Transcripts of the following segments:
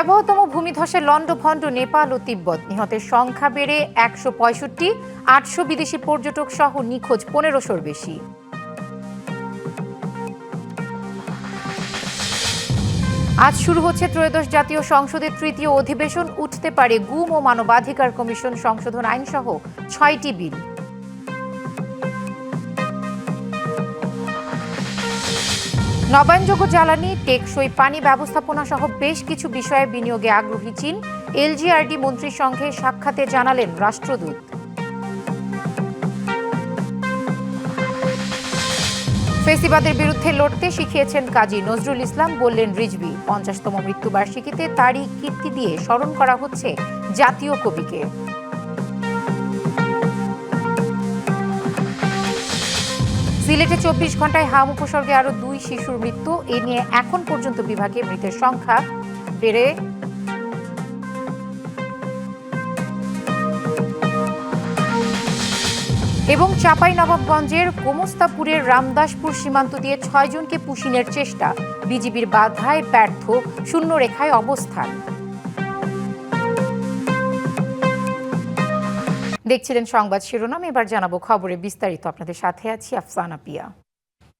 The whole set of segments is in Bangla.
ভয়াবহতম ভূমিধসে লন্ডভন্ড নেপাল ও তিব্বত, নিহতের সংখ্যা বেড়ে ১৬৫, ৮০০ বিদেশি পর্যটক সহ নিখোঁজ ১৫০০-র বেশি। আজ শুরু হচ্ছে ত্রয়োদশ জাতীয় সংসদের তৃতীয় অধিবেশন। উঠতে পারে গুম ও মানবাধিকার কমিশন সংশোধন আইন সহ ৬টি বিল। নবায়নযোগ্য জ্বালানি, টেকসই পানি ব্যবস্থাপনা সহ বেশ কিছু বিষয়ে বিনিয়োগে আগ্রহী চীন। এলজিআরডি মন্ত্রীর সঙ্গে সাক্ষাতে জানালেন রাষ্ট্রদূত। ফেসিবাদের বিরুদ্ধে লড়তে শিখিয়েছেন কাজী নজরুল ইসলাম, বললেন রিজভী। ৫০তম মৃত্যুবার্ষিকীতে তারই কীর্তি দিয়ে স্মরণ করা হচ্ছে জাতীয় কবিকে। সিলেটে ২৪ ঘন্টায় হাম উপসর্গে আরও ২ শিশুর মৃত্যু। এ নিয়ে এখন পর্যন্ত বিভাগে মৃতের সংখ্যা বেড়ে এবং চাঁপাইনবাবগঞ্জের গোমস্তাপুরের রামদাসপুর সীমান্ত দিয়ে ৬ জনকে পুশিনের চেষ্টা। বিজিবির বাধায় ব্যর্থ, শূন্যরেখায় অবস্থান। দেখছিলেন সংবাদ শিরোনাম, এবার জানাবো খবরে বিস্তারিত। আপনাদের সাথে আছি আফসানা পিয়া।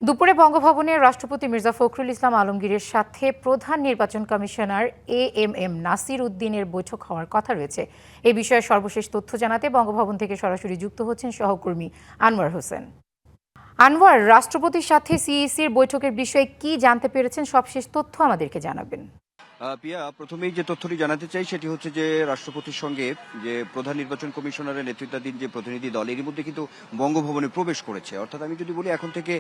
দুপুরে বঙ্গভবনে রাষ্ট্রপতি মির্জা ফখরুল ইসলাম আলমগীরের সাথে প্রধান নির্বাচন কমিশনার এএমএম নাসির উদ্দিনের বৈঠক হওয়ার কথা রয়েছে। এ বিষয়ে সর্বশেষ তথ্য জানাতে বঙ্গভবন থেকে সরাসরি যুক্ত হচ্ছেন সহকর্মী আনোয়ার হোসেন। আনোয়ার, রাষ্ট্রপতির সাথে সিইসির বৈঠকের বিষয়ে কি জানতে পেরেছেন? সবশেষ তথ্য আমাদেরকে জানাবেন। পিয়া, প্রথমেই যে তথ্যটি জানাতে চাই সেটি হচ্ছে যে রাষ্ট্রপতির সঙ্গে যে প্রধান নির্বাচন কমিশনারের নেতৃত্বাধীন যে প্রতিনিধি দল এর মধ্যে কিন্তু বঙ্গভবনে প্রবেশ করেছে। অর্থাৎ আমি যদি বলি এখন থেকে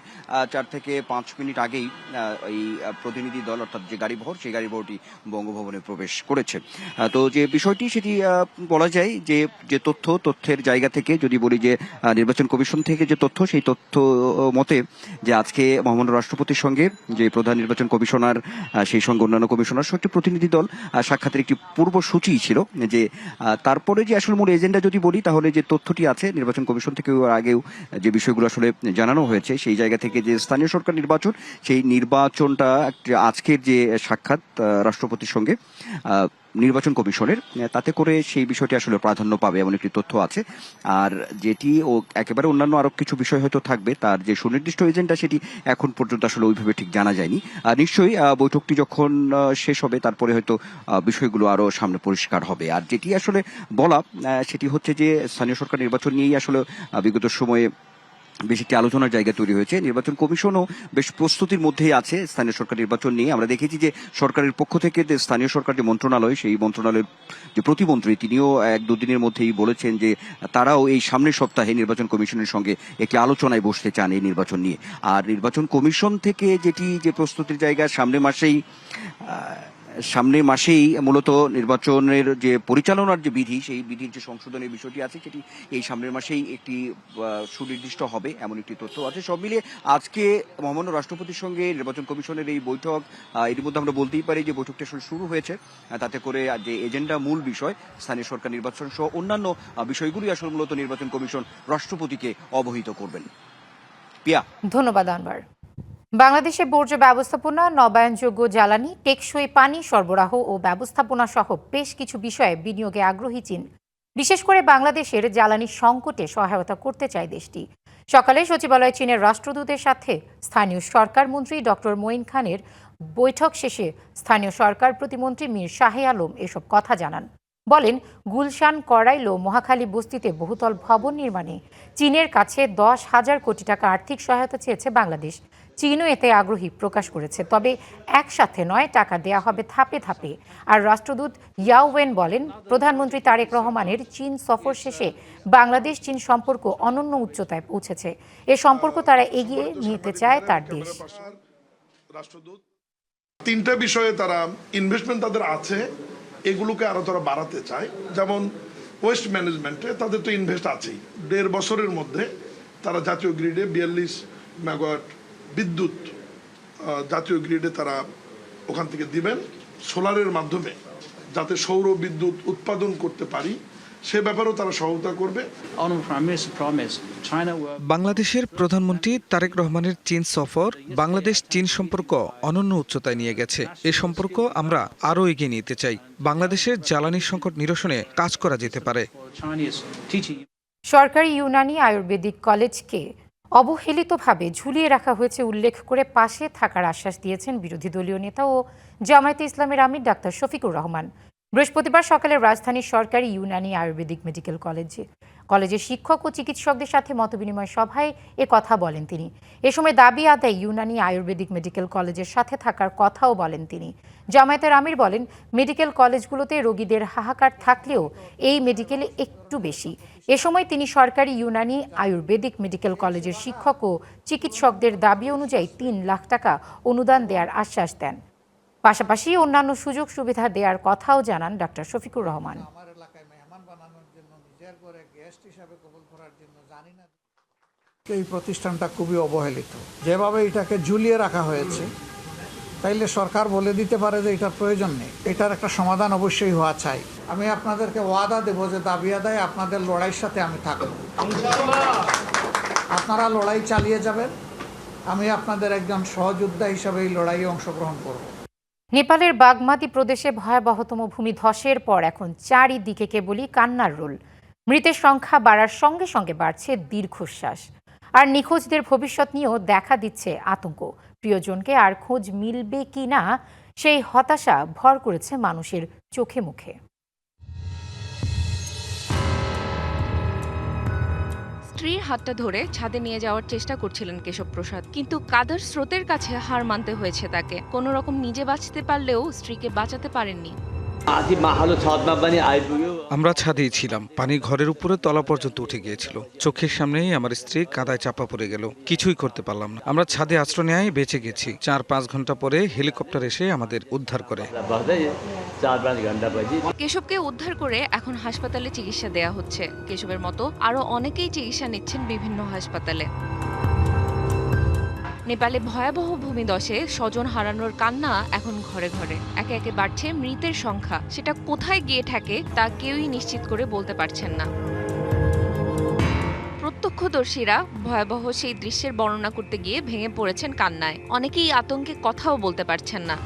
৪ থেকে ৫ মিনিট আগেই এই প্রতিনিধি দল অর্থাৎ যে গাড়িবহর সেই গাড়িবহরটি বঙ্গভবনে প্রবেশ করেছে। তো যে বিষয়টি সেটি বলা যায় যে তথ্যের জায়গা থেকে যদি বলি যে নির্বাচন কমিশন থেকে যে তথ্য, সেই তথ্য মতে যে আজকে মহামান্য রাষ্ট্রপতির সঙ্গে যে প্রধান নির্বাচন কমিশনার সেই সঙ্গে অন্যান্য কমিশনার প্রতিনিধি দল সাক্ষাতের একটি পূর্বসূচি ছিল। যে তারপরে যে আসলে মূল এজেন্ডা যদি বলি তাহলে যে তথ্যটি আছে নির্বাচন কমিশন থেকে আগেও যে বিষয়গুলো আসলে জানানো হয়েছে, সেই জায়গা থেকে যে স্থানীয় সরকার নির্বাচন, সেই নির্বাচনটা আজকের যে সাক্ষাৎ রাষ্ট্রপতির সঙ্গে নির্বাচন কমিশনের, তাতে করে সেই বিষয়টি আসলে প্রাধান্য পাবে এমন একটি তথ্য আছে। আর যেটি ও একেবারে অন্যান্য আরো কিছু বিষয় হয়তো থাকবে, তার যে সুনির্দিষ্ট এজেন্ডা সেটি এখন পর্যন্ত আসলে ওইভাবে ঠিক জানা যায়নি। নিশ্চয়ই বৈঠকটি যখন শেষ হবে তারপরে হয়তো বিষয়গুলো আরো সামনে পরিষ্কার হবে। আর যেটি আসলে বলা সেটি হচ্ছে যে স্থানীয় সরকার নির্বাচন নিয়েই আসলে বিগত সময়ে বেশ একটি আলোচনার জায়গা তৈরি হয়েছে। নির্বাচন কমিশনও বেশ প্রস্তুতির মধ্যেই আছে স্থানীয় সরকার নির্বাচন নিয়ে। আমরা দেখেছি যে সরকারের পক্ষ থেকে যে স্থানীয় সরকার যে মন্ত্রণালয়, সেই মন্ত্রণালয়ের যে প্রতিমন্ত্রী তিনিও ১-২ দিনের মধ্যেই বলেছেন যে তারাও এই সামনের সপ্তাহে নির্বাচন কমিশনের সঙ্গে একটি আলোচনায় বসতে চান এই নির্বাচন নিয়ে। আর নির্বাচন কমিশন থেকে যে প্রস্তুতির জায়গা সামনের মাসেই মূলত নির্বাচনের যে পরিচালনার যে বিধি, সেই বিধির যে সংশোধনের বিষয়টি আছে সেটি এই সামনের মাসেই একটি সুনির্দিষ্ট হবে এমন একটি তথ্য আছে। সব মিলিয়ে আজকে মহামান্য রাষ্ট্রপতির সঙ্গে নির্বাচন কমিশনের এই বৈঠক, এর মধ্যে আমরা বলতেই পারি যে বৈঠকটি আসলে শুরু হয়েছে। তাতে করে যে এজেন্ডা মূল বিষয় স্থানীয় সরকার নির্বাচন সহ অন্যান্য বিষয়গুলি আসলে মূলত নির্বাচন কমিশন রাষ্ট্রপতিকে অবহিত করবেন। পিয়া, ধন্যবাদ আনোয়ার। বাংলাদেশে বর্জ্য ব্যবস্থাপনা, নবায়নযোগ্য জ্বালানি, টেকসই পানি সরবরাহ ও ব্যবস্থাপনা সহ বেশ কিছু বিষয়ে বিনিয়োগে আগ্রহী চীন। বিশেষ করে বাংলাদেশের জ্বালানি সংকটে সহায়তা করতে চায় দেশটি। সকালে সচিবালয়ে চীনের রাষ্ট্রদূতের সাথে স্থানীয় সরকার মন্ত্রী ডক্টর মঈন খানের বৈঠক শেষে স্থানীয় সরকার প্রতিমন্ত্রী মীর শাহে আলম এসব কথা জানান। বলেন, গুলশান, কড়াইল ও মহাখালী বস্তিতে বহুতল ভবন নির্মাণে চীনের কাছে ১০,০০০ কোটি টাকা আর্থিক সহায়তা চেয়েছে বাংলাদেশ। চীনও এতে আগ্রহী প্রকাশ করেছে, তবে একসাথে নয়, টাকা দেয়া হবে ধাপে ধাপে। আর রাষ্ট্রদূত ইয়াওয়েন বলেন, প্রধানমন্ত্রী তারেক রহমানের চীন সফর শেষে বাংলাদেশ চীন সম্পর্ক অনন্য উচ্চতায় পৌঁছেছে। এ সম্পর্ক তারা এগিয়ে নিতে চায় তার দেশ। রাষ্ট্রদূত ৩টা বিষয়ে তারা ইনভেস্টমেন্ট তাদের আছে, এগুলোকে আরো তারা বাড়াতে চায়। যেমন ওয়েস্ট ম্যানেজমেন্টে তাদের তো ইনভেস্ট আছেই। ১.৫ বছরের মধ্যে তারা জাতীয় গ্রিডে ৪২ মেগাওয়াট বিদ্যুৎ জাতীয় গ্রিডে তারা ওখান থেকে দিবেন সোলারের মাধ্যমে, যাতে সৌর বিদ্যুৎ উৎপাদন করতে পারি সে ব্যাপারেও তারা সহায়তা করবে। বাংলাদেশের প্রধানমন্ত্রী তারেক রহমানের চীন সফর বাংলাদেশ চীন সম্পর্ক অনন্য উচ্চতায় নিয়ে গেছে। এ সম্পর্ক আমরা আরও এগিয়ে নিতে চাই। বাংলাদেশের জ্বালানি সংকট নিরসনে কাজ করা যেতে পারে। সরকারি ইউনানি আয়ুর্বেদিক কলেজকে অবহেলিতভাবে ঝুলিয়ে রাখা হয়েছে উল্লেখ করে পাশে থাকার আশ্বাস দিয়েছেন বিরোধী দলীয় নেতা ও জামায়াতে ইসলামের আমির ডাক্তার শফিকুর রহমান। বৃহস্পতিবার সকালে রাজধানীর সরকারি ইউনানি আয়ুর্বেদিক মেডিকেল কলেজের শিক্ষক ও চিকিৎসকদের সাথে মতবিনিময় সভায় এ কথা বলেন তিনি। এ সময় দাবি আদায় ইউনানি আয়ুর্বেদিক মেডিকেল কলেজের সাথে থাকার কথাও বলেন তিনি। জামায়াতের আমির বলেন, মেডিকেল কলেজগুলোতে রোগীদের হাহাকার থাকলেও এই মেডিকেলে একটু বেশি। এ সময় তিনি সরকারি ইউনানি আয়ুর্বেদিক মেডিকেল কলেজের শিক্ষক ও চিকিৎসকদের দাবি অনুযায়ী ৩ লাখ টাকা অনুদান দেওয়ার আশ্বাস দেন। পাশাপাশি অন্যান্য সুযোগ সুবিধা দেওয়ার কথাও জানান ডাক্তার শফিকুর রহমান। এই প্রতিষ্ঠানটা খুবই অবহেলিত, যেভাবে এটাকে ঝুলিয়ে রাখা হয়েছে, তাইলে সরকার বলে দিতে পারে যে এটার প্রয়োজন নেই। এটার একটা সমাধান অবশ্যই হওয়া চাই। আমি আপনাদেরকে ওয়াদা দেব যে দাবি আদায় আপনাদের লড়াইয়ের সাথে আমি থাকব। আপনারা লড়াই চালিয়ে যাবেন, আমি আপনাদের একজন সহযোদ্ধা হিসাবে এই লড়াইয়ে অংশগ্রহণ করব। নেপালের বাগমাতি প্রদেশে ভয়াবহতম ভূমিধসের পর এখন চারিদিকে কেবলই কান্নার রোল। মৃতের সংখ্যা বাড়ার সঙ্গে সঙ্গে বাড়ছে দীর্ঘশ্বাস। আর নিখোঁজদের ভবিষ্যৎ নিয়েও দেখা দিচ্ছে আতঙ্ক। প্রিয়জনকে আর খোঁজ মিলবে কি না সেই হতাশা ভর করেছে মানুষের চোখে মুখে। স্ত্রীর হাতটা ধরে ছাদে নিয়ে যাওয়ার চেষ্টা করছিলেন কেশব প্রসাদ, কিন্তু কাদার স্রোতের কাছে হার মানতে হয়েছে তাকে। কোনো রকম নিজে বাঁচতে পারলেও স্ত্রীকে বাঁচাতে পারেননি। আমরা ছাদেই ছিলাম, পানি ঘরের উপরে তলা পর্যন্ত উঠে গিয়েছিল। চোখের সামনেই আমার স্ত্রী কাদায় চাপা পড়ে গেল, কিছুই করতে পারলাম না। আমরা ছাদে আশ্রয় নেয় বেঁচে গেছি। 4-5 ঘন্টা পরে হেলিকপ্টার এসে আমাদের উদ্ধার করে। কেশবকে উদ্ধার করে এখন হাসপাতালে চিকিৎসা দেয়া হচ্ছে। কেশবের মতো আরো অনেকেই চিকিৎসা নিচ্ছেন বিভিন্ন হাসপাতালে। নেপালে ভয়াবহ ভূমিধসে স্বজন হারানোর কান্না এখন ঘরে ঘরে। একে একে বাড়ছে মৃতের সংখ্যা। সেটা কোথায় গিয়ে ঠেকে তা কেউই নিশ্চিত করে বলতে পারছেন না। প্রত্যক্ষদর্শীরা ভয়াবহ সেই দৃশ্যের বর্ণনা করতে গিয়ে ভেঙে পড়েছেন কান্নায়। অনেকেই আতঙ্কে কথাও বলতে পারছেন না।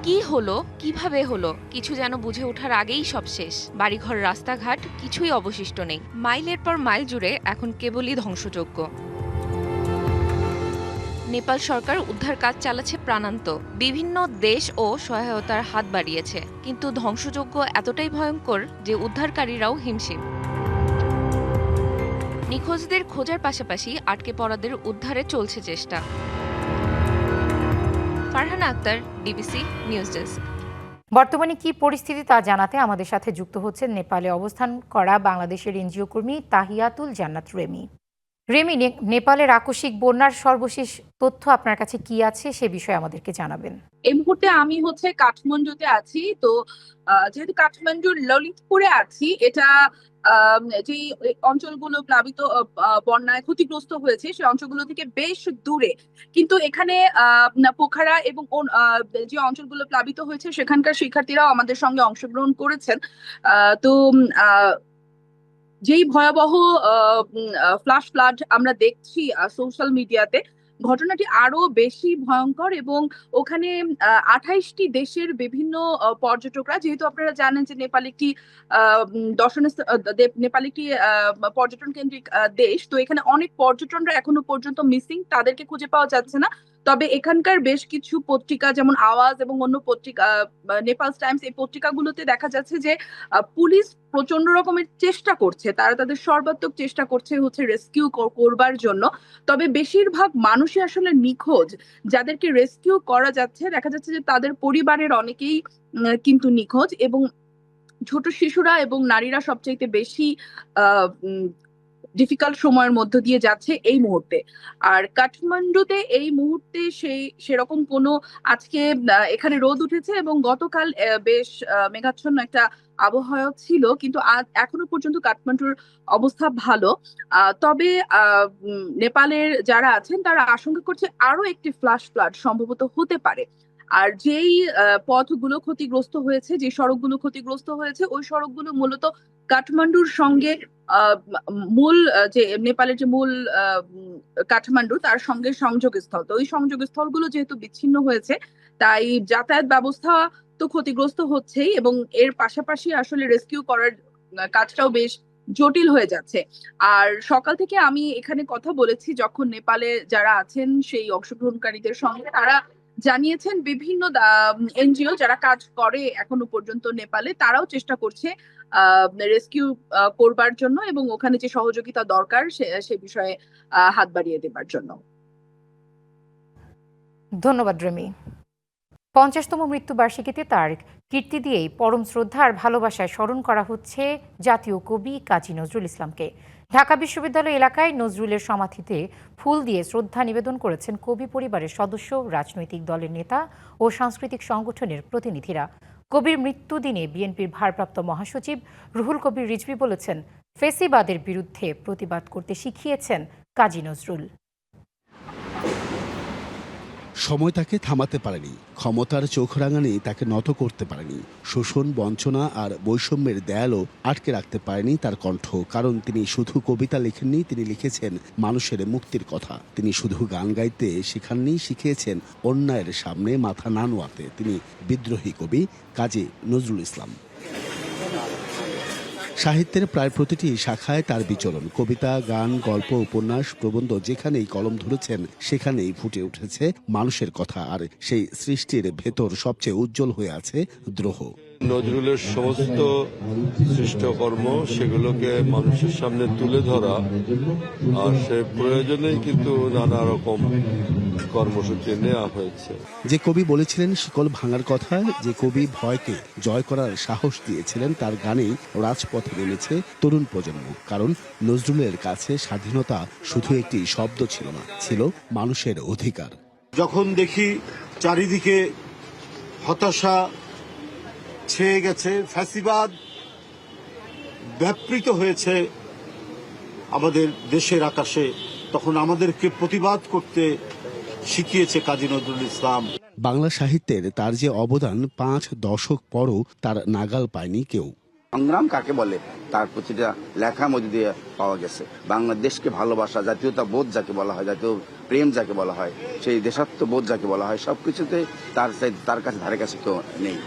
কি হলো, কিভাবে হলো, কিছু যেন বুঝে ওঠার আগেই সব শেষ। বাড়িঘর, রাস্তাঘাট কিছুই অবশিষ্ট নেই। মাইলের পর মাইল জুড়ে এখন কেবলই ধ্বংসযজ্ঞ। নেপাল সরকার উদ্ধার কাজ চালাচ্ছে প্রাণান্ত। বিভিন্ন দেশ ও সহায়তার হাত বাড়িয়েছে, কিন্তু ধ্বংসযজ্ঞ এতটাই ভয়ঙ্কর যে উদ্ধারকারীরাও হিমশিম। নিখোঁজদের খোঁজার পাশাপাশি আটকে পড়াদের উদ্ধারে চলছে চেষ্টা। Farhana Akter, DBC news desk. বর্তমানে কি পরিস্থিতি তা জানাতে আমাদের সাথে যুক্ত হচ্ছেন নেপালে অবস্থান করা বাংলাদেশের এনজিও কর্মী তাহিয়াতুল জান্নাত রেমি। রেমি, নেপালের আকস্মিক বন্যার সর্বশেষ তথ্য আপনার কাছে কি আছে সে বিষয়ে আমাদেরকে জানাবেন। এই মুহূর্তে আমি কাঠমান্ডুতে আছি। তো যেহেতু কাঠমান্ডুর ললিতপুরে আছি, এটা যে অঞ্চলগুলো প্লাবিত বন্যায় ক্ষতিগ্রস্ত হয়েছে সেই অঞ্চলগুলো থেকে বেশ দূরে, কিন্তু এখানে পোখারা এবং যে অঞ্চলগুলো প্লাবিত হয়েছে সেখানকার শিক্ষার্থীরাও আমাদের সঙ্গে অংশগ্রহণ করেছেন। তো যেই ভয়াবহ ফ্লাশ ফ্লাড আমরা দেখছি সোশ্যাল মিডিয়াতে, ঘটনাটি আরো বেশি ভয়ঙ্কর। এবং ওখানে 28টি দেশের বিভিন্ন পর্যটকরা, যেহেতু আপনারা জানেন যে নেপাল একটি পর্যটন কেন্দ্রিক দেশ, তো এখানে অনেক পর্যটনরা এখনো পর্যন্ত মিসিং, তাদেরকে খুঁজে পাওয়া যাচ্ছে না। তবে এখানকার বেশ কিছু পত্রিকা যেমন আওয়াজ এবং অন্য পত্রিকা, নেপাল টাইমস, এই পত্রিকাগুলোতে দেখা যাচ্ছে যে পুলিশ প্রচন্ড রকমের চেষ্টা করছে, তারা তাদের সর্বাত্মক চেষ্টা করছে রেস্কিউ করবার জন্য। তবে বেশিরভাগ মানুষই আসলে নিখোঁজ। যাদেরকে রেস্কিউ করা যাচ্ছে, দেখা যাচ্ছে যে তাদের পরিবারের অনেকেই কিন্তু নিখোঁজ, এবং ছোট শিশুরা এবং নারীরা সবচাইতে বেশি ডিফিকাল্ট সময়ের মধ্য দিয়ে যাচ্ছে এই মুহূর্তে। আর কাঠমান্ডুতে এই মুহূর্তে সেরকম কোনো, আজকে এখানে রোদ উঠেছে এবং গতকাল বেশ মেঘাচ্ছন্ন একটা আবহাওয়া ছিল, কিন্তু আজ এখনো পর্যন্ত কাঠমান্ডুর অবস্থা ভালো। তবে নেপালের যারা আছেন তারা আশঙ্কা করছে আরো একটি ফ্লাশ ফ্লাড সম্ভবত হতে পারে। আর যেই পথগুলো ক্ষতিগ্রস্ত হয়েছে, যে সড়কগুলো ক্ষতিগ্রস্ত হয়েছে, ওই সড়কগুলো মূলত কাঠমান্ডুর সঙ্গে মূল যে নেপালের যে মূল কাঠমান্ডু তার সঙ্গে সংযোগস্থল, তো ওই সংযোগস্থলগুলো যেহেতু বিচ্ছিন্ন হয়েছে, তাই যাতায়াত ব্যবস্থা তো ক্ষতিগ্রস্ত হচ্ছেই, এবং এর পাশাপাশি আসলে রেস্কিউ করার কাজটাও বেশ জটিল হয়ে যাচ্ছে। আর সকাল থেকে আমি এখানে কথা বলেছি যখন নেপালে যারা আছেন সেই অংশগ্রহণকারীদের সঙ্গে, তারা জানিয়েছেন বিভিন্ন এনজিও যারা কাজ করে এখনো পর্যন্ত নেপালে, তারাও চেষ্টা করছে রেস্কিউ করবার জন্য এবং ওখানে যে সহযোগিতা দরকার সে বিষয়ে হাত বাড়িয়ে দেবার জন্য। ধন্যবাদ রেমি। 50তম মৃত্যুবার্ষিকীতে তার কীর্তি দিয়েই পরম শ্রদ্ধা আর ভালোবাসায় স্মরণ করা হচ্ছে জাতীয় কবি কাজী নজরুল ইসলামকে। ঢাকা বিশ্ববিদ্যালয় এলাকায় নজরুলের সমাধিতে ফুল দিয়ে শ্রদ্ধা নিবেদন করেছেন কবি পরিবারের সদস্য, রাজনৈতিক দলের নেতা ও সাংস্কৃতিক সংগঠনের প্রতিনিধিরা। কবির মৃত্যুদিনে বিএনপির ভারপ্রাপ্ত মহাসচিব রুহুল কবির রিজভী বলেছেন, ফেসিবাদের বিরুদ্ধে প্রতিবাদ করতে শিখিয়েছেন কাজী নজরুল। সময় তাকে থামাতে পারেনি, ক্ষমতার চোখ রাঙানি তাকে নত করতে পারেনি, শোষণ, বঞ্চনা আর বৈষম্যের দেয়ালও আটকে রাখতে পারেনি তার কণ্ঠ। কারণ তিনি শুধু কবিতা লেখেননি, তিনি লিখেছেন মানুষের মুক্তির কথা। তিনি শুধু গান গাইতে শেখাননি, শিখিয়েছেন অন্যায়ের সামনে মাথা না নোয়াতে। তিনি বিদ্রোহী কবি কাজী নজরুল ইসলাম। সাহিত্যের প্রায় প্রতিটি শাখায় তার বিচরণ। কবিতা, গান, গল্প, উপন্যাস, প্রবন্ধ, যেখানেই কলম ধরেছেন সেখানেই ফুটে উঠেছে মানুষের কথা। আর সেই সৃষ্টির ভেতর সবচেয়ে উজ্জ্বল হয়ে আছে দ্রোহ। নজরুলের সমস্ত সৃষ্টকর্ম সেগুলোকে মানুষের সামনে তুলে ধরা, আর সে প্রয়োজনেই কিন্তু নানা রকম কর্মসূচি নেওয়া হয়েছে। যে কবি বলেছিলেন শিকল ভাঙার কথা, যে কবি ভয়কে জয় করার সাহস দিয়েছিলেন, তার গানেই রাজপথে নেমেছে তরুণ প্রজন্ম। কারণ নজরুলের কাছে স্বাধীনতা শুধু একটি শব্দ ছিল না, ছিল মানুষের অধিকার। যখন দেখি চারিদিকে হতাশা ছেয়ে গেছে, ফ্যাসিবাদ ব্যাপৃত হয়েছে আমাদের দেশের আকাশে, তখন আমাদেরকে প্রতিবাদ করতে শিখিয়েছে কাজী নজরুল ইসলাম। বাংলা সাহিত্যের তার যে অবদান 5 দশক পরও তার নাগাল পায়নি কেউ। সংগ্রাম কাকে বলে তার প্রতিটা লেখার মধ্যে দিয়ে পাওয়া গেছে। বাংলাদেশকে ভালোবাসা, জাতীয়তা বোধ যাকে বলা হয়, জাতীয় প্রেম যাকে বলা হয়, সেই দেশাত্মবোধ যাকে বলা হয়, সবকিছুতে তার কাছে ধারে কাছে কেউ নেই।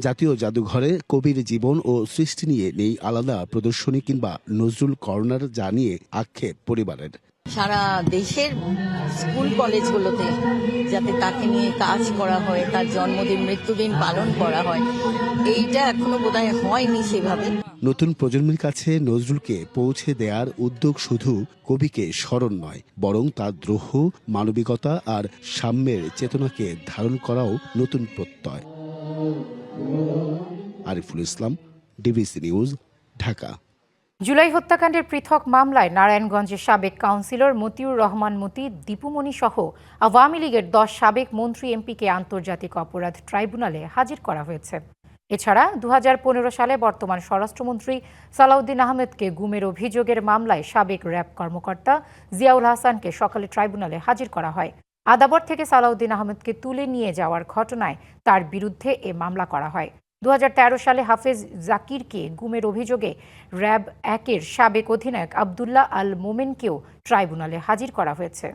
জাতীয় জাদুঘরে কবির জীবন ও সৃষ্টি নিয়ে নেই আলাদা প্রদর্শনী কিংবা নজরুল কর্নার, যা নিয়ে আক্ষেপ পরিবারের। সারা দেশের স্কুল কলেজগুলোতে যাতে তাকে নিয়ে কাজ করা হয়, তার জন্মদিন, মৃত্যুদিন পালন করা হয়, এইটা এখনো বোধহয় হয়নি সেভাবে। নতুন প্রজন্মের কাছে নজরুলকে পৌঁছে দেওয়ার উদ্যোগ শুধু কবিকে স্মরণ নয়, বরং তার দ্রোহ, মানবিকতা আর সাম্যের চেতনাকে ধারণ করাও নতুন প্রত্যয়। Ariful Islam, DBC news, Dhaka. জুলাই হত্যাকাণ্ডের পৃথক মামলায় নারায়ণগঞ্জের সাবেক কাউন্সিলর মতিউর রহমান মতি, দীপুমণি সহ আওয়ামী লীগের 10 সাবেক মন্ত্রী এমপিকে আন্তর্জাতিক অপরাধ ট্রাইব্যুনালে হাজির করা হয়েছে। এছাড়া 2015 সালে বর্তমান স্বরাষ্ট্রমন্ত্রী সালাউদ্দিন আহমেদকে গুমের অভিযোগের মামলায় সাবেক র্যাব কর্মকর্তা জিয়াউল হাসানকে সকালে ট্রাইব্যুনালে হাজির করা হয়। আদাবর থেকে সালাউদ্দিন আহমেদকে তুলে নিয়ে যাওয়ার ঘটনায় তার বিরুদ্ধে এ মামলা করা হয়। 2013 সালে হাফেজ জাকিরকে গুমের অভিযোগে র্যাব 1-এর সাবেক অধিনায়ক আবদুল্লাহ আল মোমেনকেও ট্রাইব্যুনালে হাজির করা হয়েছে।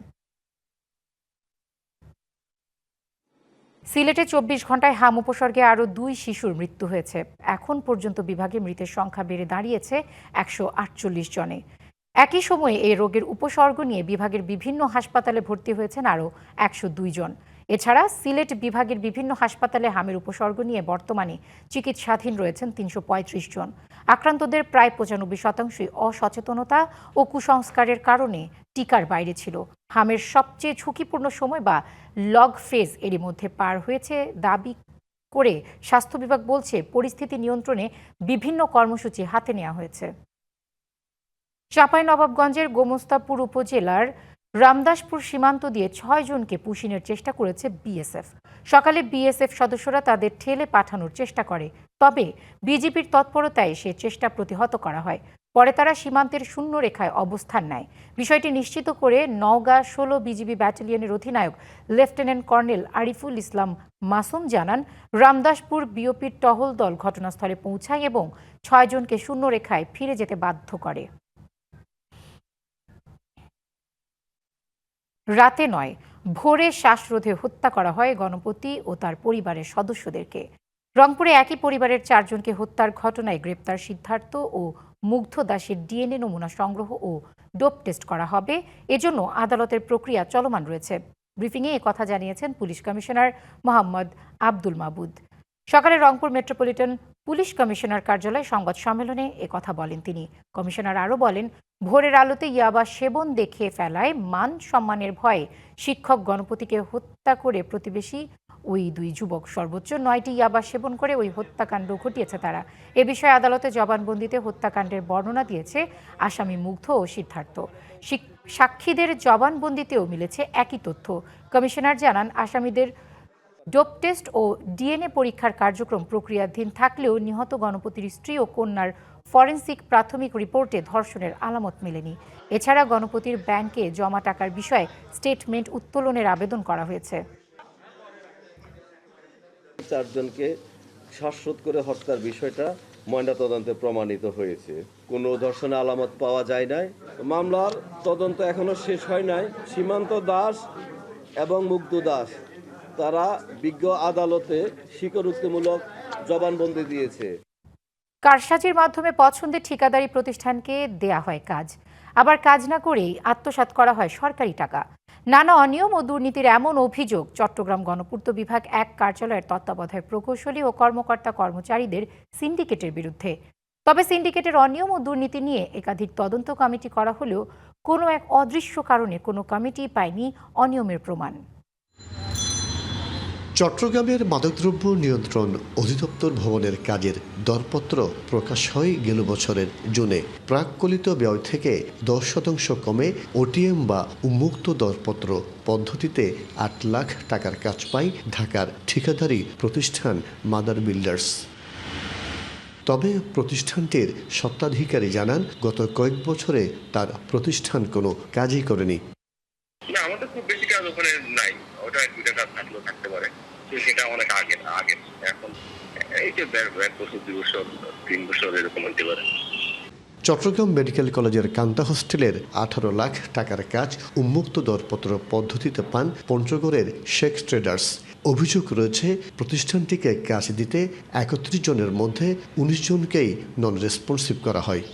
সিলেটে 24 ঘন্টায় হাম উপসর্গে আরও 2 শিশুর মৃত্যু হয়েছে। এখন পর্যন্ত বিভাগে মৃতের সংখ্যা বেড়ে দাঁড়িয়েছে 148 জনে। একই সময়ে এই রোগের উপসর্গ নিয়ে বিভাগের বিভিন্ন হাসপাতালে ভর্তি হয়েছেন আরও 102 জন। এছাড়া সিলেট বিভাগের বিভিন্ন হাসপাতালে হামের উপসর্গ নিয়ে বর্তমানে চিকিৎসাধীন রয়েছেন 335 জন। আক্রান্তদের প্রায় 95% অসচেতনতা ও কুসংস্কারের কারণে টিকার বাইরে ছিল। হামের সবচেয়ে ঝুঁকিপূর্ণ সময় বা লগ ফেজ এরই মধ্যে পার হয়েছে দাবি করে স্বাস্থ্য বিভাগ বলছে, পরিস্থিতি নিয়ন্ত্রণে বিভিন্ন কর্মসূচি হাতে নেওয়া হয়েছে। চাঁপাইনবাবগঞ্জের গোমস্তাপুর উপজেলার রামদাসপুর সীমান্ত দিয়ে 6 জনকে পুশিনের চেষ্টা করেছে বিএসএফ। সকালে বিএসএফ সদস্যরা তাদের ঠেলে পাঠানোর চেষ্টা করে, তবে বিজিবির তৎপরতায় সে চেষ্টা প্রতিহত করা হয়। পরে তারা সীমান্তের শূন্য রেখায় অবস্থান নেয়। বিষয়টি নিশ্চিত করে নওগাঁ ১৬ বিজিবি ব্যাটালিয়নের অধিনায়ক লেফটেন্যান্ট কর্নেল আরিফুল ইসলাম মাসুম জানান, রামদাসপুর বিওপির টহল দল ঘটনাস্থলে পৌঁছায় এবং ৬ জনকে শূন্য রেখায় ফিরে যেতে বাধ্য করে। রাতে নয়, ভোরে শ্বাসরোধে হত্যা করা হয় গণপতি ও তার পরিবারের সদস্যদেরকে। রংপুরে একই পরিবারের ৪ জনকে হত্যার ঘটনায় গ্রেপ্তার সিদ্ধার্থ ও মুগ্ধ দাসের ডিএনএ নমুনা সংগ্রহ ও ডোপ টেস্ট করা হবে। এজন্য আদালতের প্রক্রিয়া চলমান রয়েছে। ব্রিফিংয়ে একথা জানিয়েছেন পুলিশ কমিশনার মোহাম্মদ আব্দুল মাবুদ। সকালে রংপুর মেট্রোপলিটন পুলিশ কমিশনার কার্যালয়ে সংবাদ সম্মেলনে একথা বলেন তিনি। কমিশনার আরও বলেন, ভোরের আলোতে ইয়াবা সেবন দেখে ফেলায় মান সম্মানের ভয়ে শিক্ষক গণপতিকে হত্যা করে প্রতিবেশী ওই ২ যুবক সর্বোচ্চ ৯টি ইয়াবা সেবন করে ওই হত্যাকাণ্ড ঘটিয়েছে তারা। এ বিষয়ে আদালতে জবানবন্দিতে হত্যাকাণ্ডের বর্ণনা দিয়েছে আসামি মুগ্ধ ও সিদ্ধার্থ। সাক্ষীদের জবানবন্দিতেও মিলেছে একই তথ্য। কমিশনার জানান, আসামিদের ডোপ টেস্ট ও ডিএনএ পরীক্ষার কার্যক্রম প্রক্রিয়াধীন থাকলেও নিহত গণপতির স্ত্রী ও কন্যার ফরেনসিক প্রাথমিক রিপোর্টে ধর্ষণের আলামত মেলেনি। এছাড়া গণপতির ব্যাংকে জমা টাকার বিষয়ে স্টেটমেন্ট উত্তোলনের আবেদন করা হয়েছে। ৪ জনকে শ্বাসরোধ করে হত্যার বিষয়টা ময়নাতদন্তে প্রমাণিত হয়েছে। কোনো ধর্ষণের আলামত পাওয়া যায় নাই। মামলার তদন্ত এখনো শেষ হয় নাই। সীমান্ত দাস এবং মুগ্ধ দাস তারা বিজ্ঞ আদালতে স্বীকারোক্তিমূলক জবানবন্দি দিয়েছে। কারসাজির মাধ্যমে পছন্দের ঠিকাদারি প্রতিষ্ঠানকে দেয়া হয় কাজ, আবার কাজ না করেই আত্মসাৎ করা হয় সরকারি টাকা। নানা অনিয়ম ও দুর্নীতির এমন অভিযোগ চট্টগ্রাম গণপূর্ত বিভাগ ১ কার্যালয়ের তত্ত্বাবধায়ক প্রকৌশলী ও কর্মকর্তা কর্মচারীদের সিন্ডিকেটের বিরুদ্ধে। তবে সিন্ডিকেটের অনিয়ম ও দুর্নীতি নিয়ে একাধিক তদন্ত কমিটি করা হলেও কোনো এক অদৃশ্য কারণে কোনো কমিটি পায়নি অনিয়মের প্রমাণ। চট্টগ্রামের মাদকদ্রব্য নিয়ন্ত্রণ অধিদপ্তর ভবনের কাজের দরপত্র প্রকাশ হয় গেল বছরের জুনে। প্রাক্কলিত ব্যয় থেকে ১০% কমে ওটিএম বা উন্মুক্ত দরপত্র পদ্ধতিতে ৮ লাখ টাকার কাজ পায় ঢাকার ঠিকাদারি প্রতিষ্ঠান মাদার বিল্ডার্স। তবে প্রতিষ্ঠানটির স্বত্বাধিকারী জানান, গত কয়েক বছরে তার প্রতিষ্ঠান কোনো কাজই করেনি। আমাদের খুব বেশি কাজ ওখানে নাই, ওটা 2টা কাজ থাকলেও থাকতে পারে, সেটা অনেক আগে এখন এই যে 1 বছর 2 বছর 3 বছর এরকম হতে পারে। চট্টগ্রাম মেডিকেল কলেজের কান্তা হোস্টেলের 18 লাখ টাকার কাজ উন্মুক্ত দরপত্র পদ্ধতিতে পান পঞ্চগড়ের শেখ ট্রেডার্স। অভিযোগ রয়েছে, প্রতিষ্ঠানটিকে কাজ দিতে ৩১ জনের মধ্যে ১৯ জনকেই নন রেসপন্সিভ করা হয়।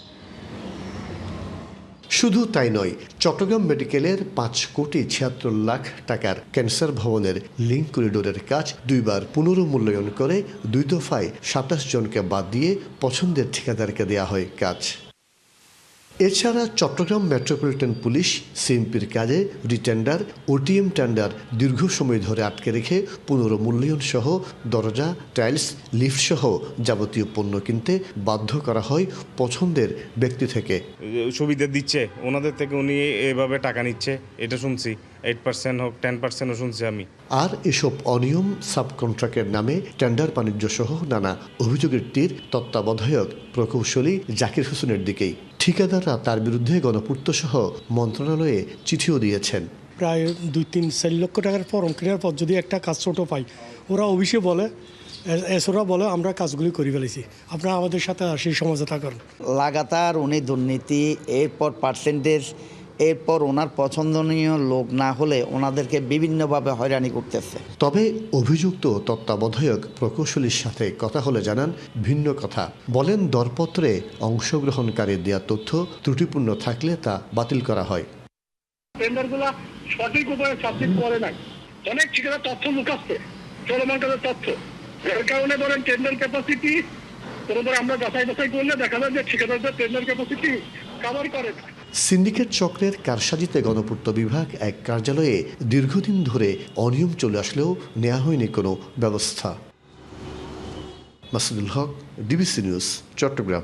শুধু তাই নয়, চট্টগ্রাম মেডিকেলের ৫,৭৬,০০,০০০ টাকার ক্যান্সার ভবনের লিঙ্ক করিডোরের কাজ 2 বার পুনর্মূল্যায়ন করে 2 দফায় ২৭ জনকে বাদ দিয়ে পছন্দের ঠিকাদারকে দেওয়া হয় কাজ। এছাড়া চট্টগ্রাম মেট্রোপলিটন পুলিশ সিএমপির কাজে রিটেন্ডার, ওটিএম টেন্ডার দীর্ঘ সময় ধরে আটকে রেখে পুনর্মূল্যায়ন সহ দরজা, টাইলস, লিফট সহ যাবতীয় পণ্য কিনতে বাধ্য করা হয় পছন্দের ব্যক্তি থেকে। সুবিধা দিচ্ছে ওনাদের থেকে, উনি এভাবে টাকা নিচ্ছে, এটা শুনছি। 8% হোক 10%ও শুনছি আমি। আর এসব অনিয়ম সাবকন্ট্রাক্টের নামে টেন্ডার বাণিজ্য সহ নানা অভিযোগের তীর তত্ত্বাবধায়ক প্রকৌশলী জাকির হোসেনের দিকেই। ঠিকাদাররা তার বিরুদ্ধে গণপূর্ত সহ মন্ত্রণালয়ে চিঠিও দিয়েছেন। প্রায় 2-3-4 লক্ষ টাকার ফর্ম কেনার পর যদি একটা কাজ ছোট পাই, ওরা অবশ্যই বলে, এসরা বলে আমরা কাজগুলি করে ফেলেছি, আপনারা আমাদের সাথে সেই সমঝোতা করেন। লাগাতার উনি দুর্নীতি, এরপর পার্সেন্টেজ, এরপর ওনার পছন্দনীয় লোক না হলে ওনাদেরকে বিভিন্নভাবে হয়রানি করতেছে। তবে অভিযুক্ত তত্ত্বাবধায়ক প্রকৌশলীর সাথে কথা হলে জানান ভিন্ন কথা। বলেন, দরপত্রে অংশগ্রহণকারীর দেওয়া তথ্য ত্রুটিপূর্ণ থাকলে তা বাতিল করা হয়। টেন্ডারগুলো সঠিক উপায়ে সাবমিট করে নাই, অনেক ঠিকাদার তথ্য লুকাচ্ছে, চলমান কাজের তথ্য, এর কারণে ধরেন টেন্ডার ক্যাপাসিটি আমরা যাচাই করলে দেখা যায় যে ঠিকাদারদের টেন্ডার ক্যাপাসিটি কভার করে না। সিন্ডিকেট চক্রের কারসাজিতে গণপূর্ত বিভাগ ১ কার্যালয়ে দীর্ঘদিন ধরে অনিয়ম চলে আসলেও নেওয়া হয়নি কোনো ব্যবস্থা। মাসুদুল হক, ডিবিসি নিউজ, চট্টগ্রাম।